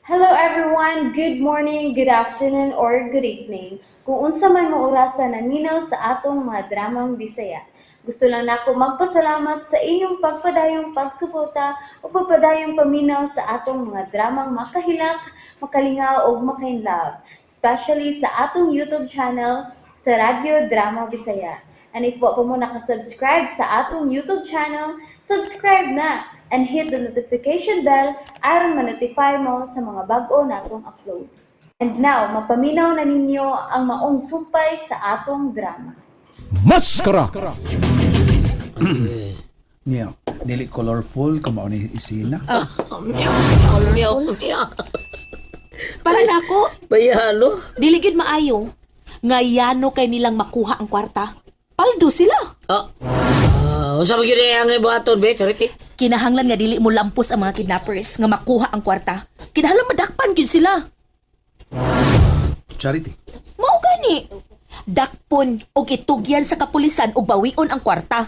Hello everyone, good morning, good afternoon, or good evening. Kung unsa man mo orasan naminaw sa atong mga dramang Bisaya. Gusto lang nako magpasalamat sa inyong pagpadayong pagsuporta o pagpadayong paminaw sa atong mga dramang makahilak, makalingaw o makainlove, especially sa atong YouTube channel sa Radyo Drama Bisaya. And if wa pa mo nakasubscribe sa atong YouTube channel, subscribe na and hit the notification bell aron ma-notify mo sa mga bag-o natong uploads. And now, mapaminaw na ninyo ang maong sumpay sa atong drama. Maskara! Niya, dili colorful kamao ni isina. Para na ako, Bayalo? diligid maayo. Ngayano kay nilang makuha ang kwarta. Paldo sila. Unsa ba gyud ang ibuhaton, be? Charity? Kinahanglan nga dili mo lampos ang mga kidnappers nga makuha ang kwarta. Kinahanglan madakpan gyud sila. Charity. Mao gani. Dakpon og itugyan sa kapulisan ug bawion ang kwarta.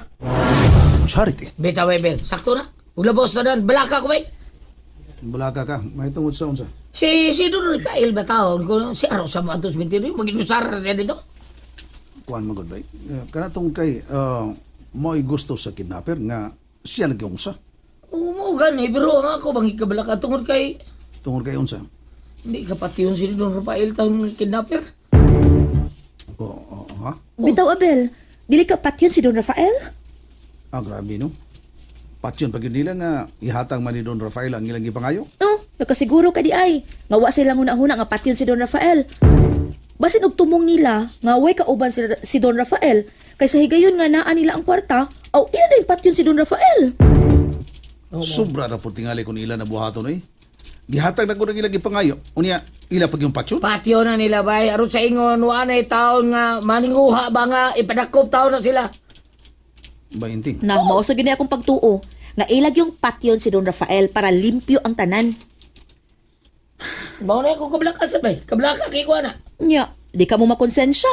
Charity. Beta, be. Sakto na. Ug labos na dan. Balaka ko, be. Bulaga ka. May tungod sa unsa. Si Don Rafael ba taon ko? Si Aro sa mga 2020. Mag-inusar siya dito. Kuan magod bay. Kanatong kay mo'y gusto sa kidnapper nga siya nagkiungsa. Oo, mo gani. Pero ang ako bang ikabalaka tungod kay... Tungod kay unsa. Hindi ka pati yun si Don Rafael taon kidnapper. Ha? Bitaw Abel, dili ka patyon si Don Rafael? Grabe no. Patyon pag yun nila nga ihatang man ni Don Rafael ang ilang gipangayo. Oh, nakasiguro ka di ay. Nga wa sila una-una nga patyon si Don Rafael. Basin og tumong nila nga way kauban si Don Rafael kaysa higayon nga naa nila ang kwarta aw ila na yung patyon si Don Rafael. Sobra na po tingali kung ila na buhaton eh. Gihatag na ko ng ilang gipangayo. Unya, ila pag yung patyon. Patio na nila, bay. Aron sa ingon, wanay taon nga maninguha ba nga ipadakop taon na sila. Bainting. Na mao sa gini akong pagtuo nga ilag yung patyon si Don Rafael para limpyo ang tanan. Mao na ako kablaka sa bay. Kablaka kay ko na. Nya, di ka mo makonsensya.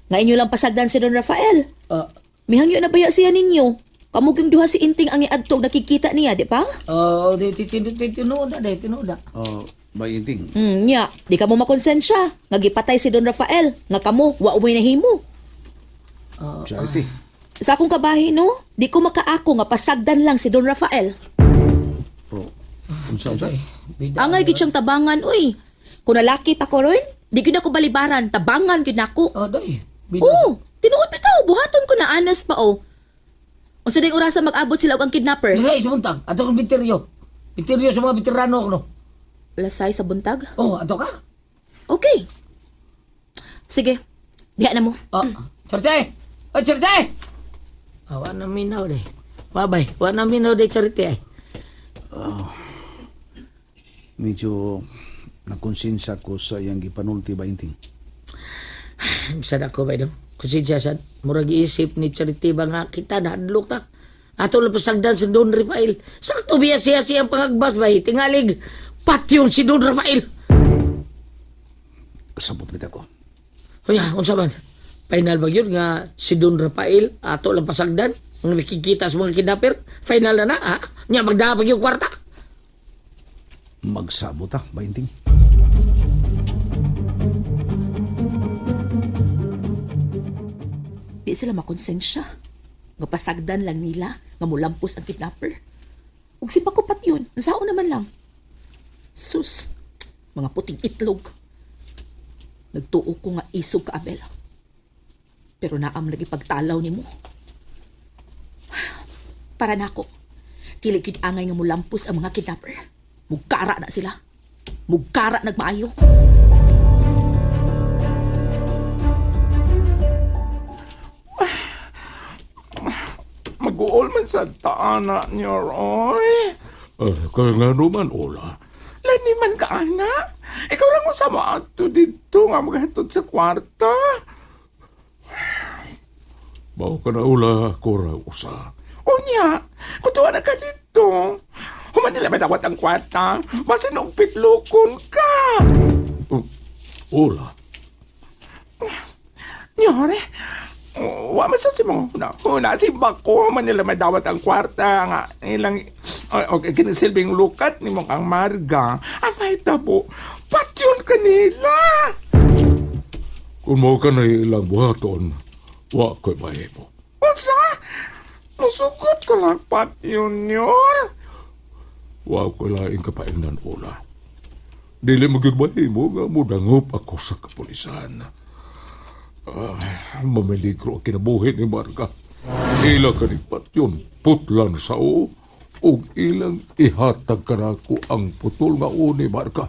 Nga inyo lang pasagdan si Don Rafael. Mihangyo na baya siya ninyo. Kamuging duha si Inting ang iadtog nakikita niya, di pa? Tinuda. Bainting. Nya, di ka mo makonsensya. Nagipatay si Don Rafael. Nga kamo, wa umoy nahimo. Charity. Sa akong kabahi, no? Di ko makaako nga pasagdan lang si Don Rafael. Unsa. Angay gid siyang tabangan, uy. Kung nalaki pa ko ron, di gyud ako balibaran, tabangan gyud nako. Day. Oo, tinuod bitaw, buhaton ko na anas pa, oh. Unsa ding orasa mag-abot sila og ang kidnapper? Bisa isbuntag. Ato kong biteryo. Biteryo sa mga veterano ko, no? Lasay sa buntag? Ato ka? Okay. Sige, diha na mo. Charite! Charite! Wa na minaw, de. Babay, wa na minaw, de, Charite, Medyo nakonsensya ko sa iyang gipanulti Bainting. Sad ako ba dong? Konsensya sad. Murag iisip ni Charity ba nga kita na adlok ta. Ato lang pasagdan si Don Rafael. Sakto biya siya siyang pangagbas ba? Tingalig patyon si Don Rafael. Kasabot kita ko. Hunya, unsa man? Final ba yun nga si Don Rafael ato lang pasagdan? Ang nakikita sa mga kidnapper? Final na ha? Nya magdapag yung kwarta? Magsabot Bainting. Di sila makonsensya. Nga pasagdan lang nila nga mulampos ang kidnapper. Ug si pakupat yun, nasao naman lang. Sus, mga puting itlog. Nagtuo ko nga isog ka, Abel. Pero naam lagi pagtalaw ni mo. Para nako, kilikid angay nga mulampos ang mga kidnapper. Mugkara na sila. Mugkara nagmaayo. Mag-uol man sa taana niyo, Roy. Kaya nga naman, Ola. Lani man ka, anak. Ikaw lang mo sa maato dito nga maghatod sa kwarta. Bao ka na, Ola, kora usa. Unya, kutuwa na ka dito. Human nila madawat ang kwarta. Basin og pitlukon ka. Ola, Nyore, wa man sa si mga huna. Huna, si Bako. Human nila madawat ang kwarta nga ilang Okay, kinisilbing lukat ni mong ang marga. Ang mahitabo, patyon kanila. Kung mo ka na ilang buhaton, wa ko'y mahimo. Unsa? Musugot ko lang patyon yun. Wa ko'y laing kapaingnan, Ola. Dili maging mahimo nga mudangop ako sa kapulisan. Mamiligro ang kinabuhi ni Marga. Ilang kanipat yun, putlan sa o, ug ilang ihatag ka na ko ang putol nga o ni Marga.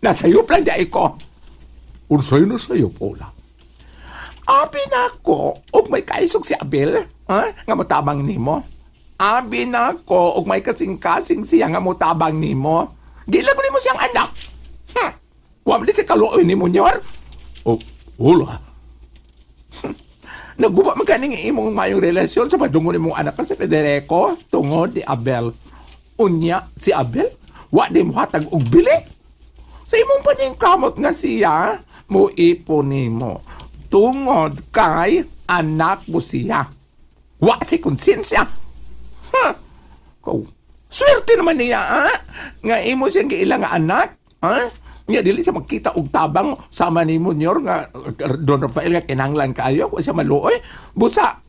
Nasayop lang di ko. Unsay na sa'yo, Ola? Abi na ko, og may kaisog si Abel, ha? Nga motabang nimo. Abi na ko, og may kasing-kasing siya nga motabang nimo. Gila ko nimo siyang anak. Wamli si kaluoy nimo nyor. O, Ola, Naguba maganing imong mayong relasyon sa madungo nimong anak ka si Federico tungod ni Abel. Unya, si Abel, wa di mo hatag og bili. Sa imong paningkamot nga siya, mo ipon nimo. Tungod kay anak mo siya. Wa si konsensya. Swerte naman niya, ha? Nga imo siyang giilang nga anak, ha? Nga dili siya magkita og tabang sama ni Munyor nga Don Rafael nga kinanglan kayo, wa siya maluoy. Busa.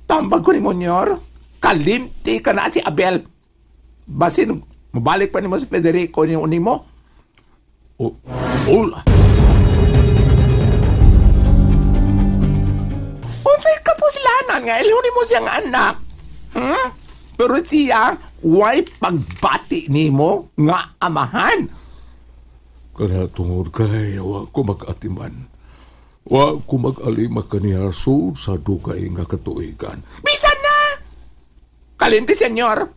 Tambag ko ni Munyor, kalimti ka na si Abel. Basin, mabalik pa ni mo si Federico ni mo. o, Ola. Unsay kapuslanan nga ilihon mo siyang anak. Pero siya, why pagbati nimo nga amahan? Kana tungod kay wa ko mag-atiman. Wa ko mag-alima kaniya sud sa dugay nga katuigan. Bisan na! Kalimti, senyor.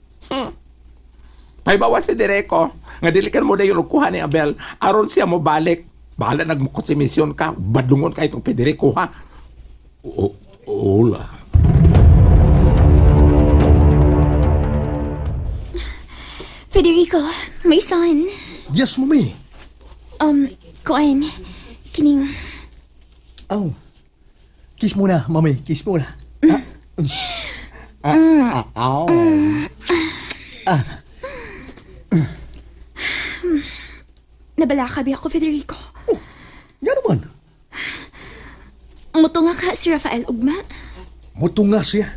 Paibawas, Federico. Nga dilikan mo na yung lukuha ni Abel. Aron siya mo balik. Bahala nagmukot si misyon ka. Badungon ka itong Federico, ha? Ola. Federico, my son. Yes, mami. Kuan, kining, Oh. Kiss muna, mami. Kiss muna. nabalaka ba ako, Federico? Yan naman. Muto nga ka si Rafael ugma. Muto nga siya.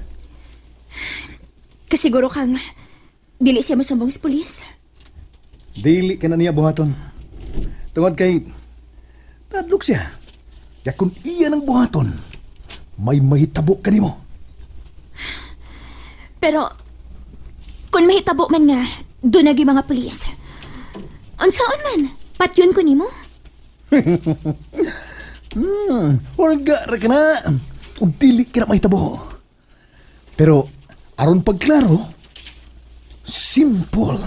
Kasiguro kang dili siya masambong sa pulis. Dili ka na niya buhaton. Tungod kay tadlok siya. Ya kung iya ng buhaton, may mahitabo ka nimo. Pero, kung mahitabo man nga, doon nagi mga pulis. Unsaon man, patyon ko nimo? Orga ra ka na. Ug dili ka na mahitabo. Pero, aron pagklaro, simple.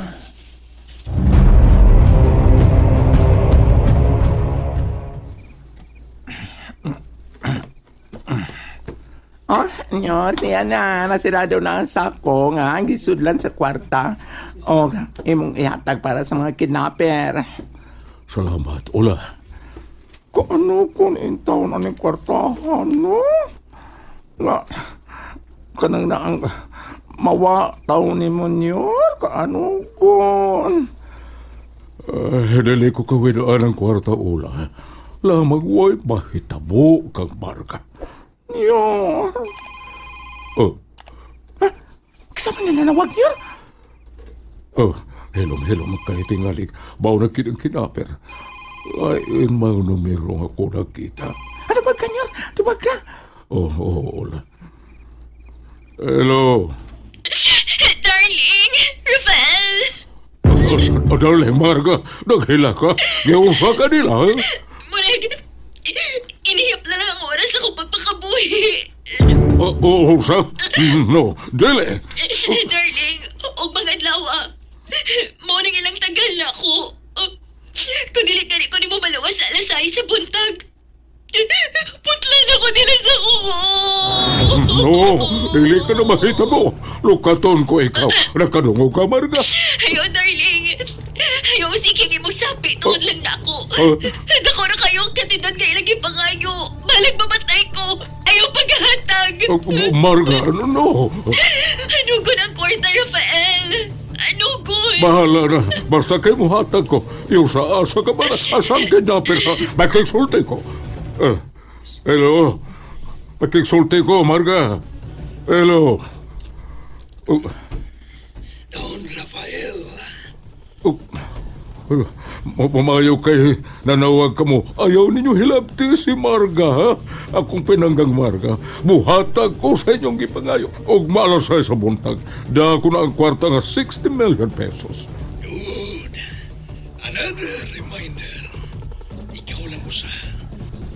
Oh, nyor, niya na. Nasirado na ang sako nga. Ang gisudlan sa kwarta. O, imong ihatag para sa mga kidnapper. Salamat, Ola. Kaano kung intaw na ng kwartahan, no? Nga, kanang na ang mawa tao ni Munyor. Kaano kung... Dili ko kawinaan ang kwarta, Ola. Lamang way mahitabo kang Marga. Nyor. Oh, Kasama na nanawag, Nyor? helom, magkahitingalig. Baw na kinaper. Lain mga numero nga ko nakita. Ano ba ka, Nyor? Tubag ka. Ola. Hello. Darling, Rafael! Darling, Marga, naghila ka. Gawin ka nila, ha? Muna, inihip na lang ang oras ako pagpakabuhi. Sa? No, dili. Darling, og mga adlaw, morning ilang tagal na ako. Kung dili ko ni mo malawas sa alasay sa buntag. Putlan ako nila sa kuko. No, dili ka na mahitabo. Lukaton ko ikaw. Nakadungog ka, Marga. Ayaw, darling. Ayaw sige imong sapi, tuod lang na ako. Dako na kayo ang katindad kay lagi pangayo. Balag mamatay ko. Ayaw paghahatag. Marga, no. Anugon ang kwarta, Rafael. Anugon. Bahala na. Basta kayo mo hatag ko. Yung sa asa ka ba? Asang kidnapper ha? Makiksulti ko. Hello? Makiksulti ko, Marga. Hello? Don Rafael. Pumayaw kay nanawag ka mo. Ayaw ninyo hilabti si Marga, ha? Akong pinanggang Marga. Buhatag ko sa inyong gipangayo. Og malasay sa buntag. Da ko na ang kwarta nga 60 million pesos. Good. Another reminder. Ikaw lang usa.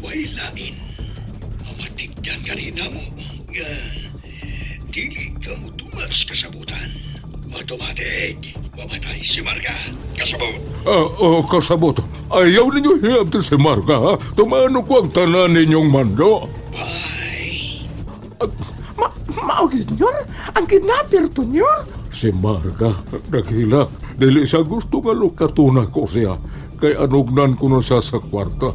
Huwag lain. Mamatigdan kanina mo. Dili ka mo tumas kasabutan. Automatic. Mamatay si Marga. Kasabot. Kasabot. Ayaw ninyo hilabti si Marga, ha? Tumano ko ang tanan ninyong mando. Bye. Maugid nyor? Ang kidnapper to nyor? Si Marga, naghilak. Dili siya gusto nga lukatuna ko siya. Kay anugnan ko nun siya sa kwarta.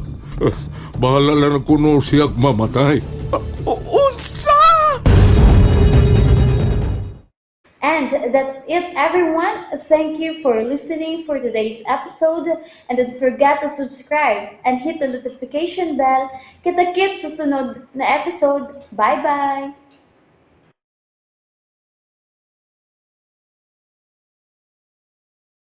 Bahala lang ko nun siya mamatay. Unsa? And that's it, everyone. Thank you for listening for today's episode. And don't forget to subscribe and hit the notification bell. Kita-kits sa sunod na episode. Bye-bye!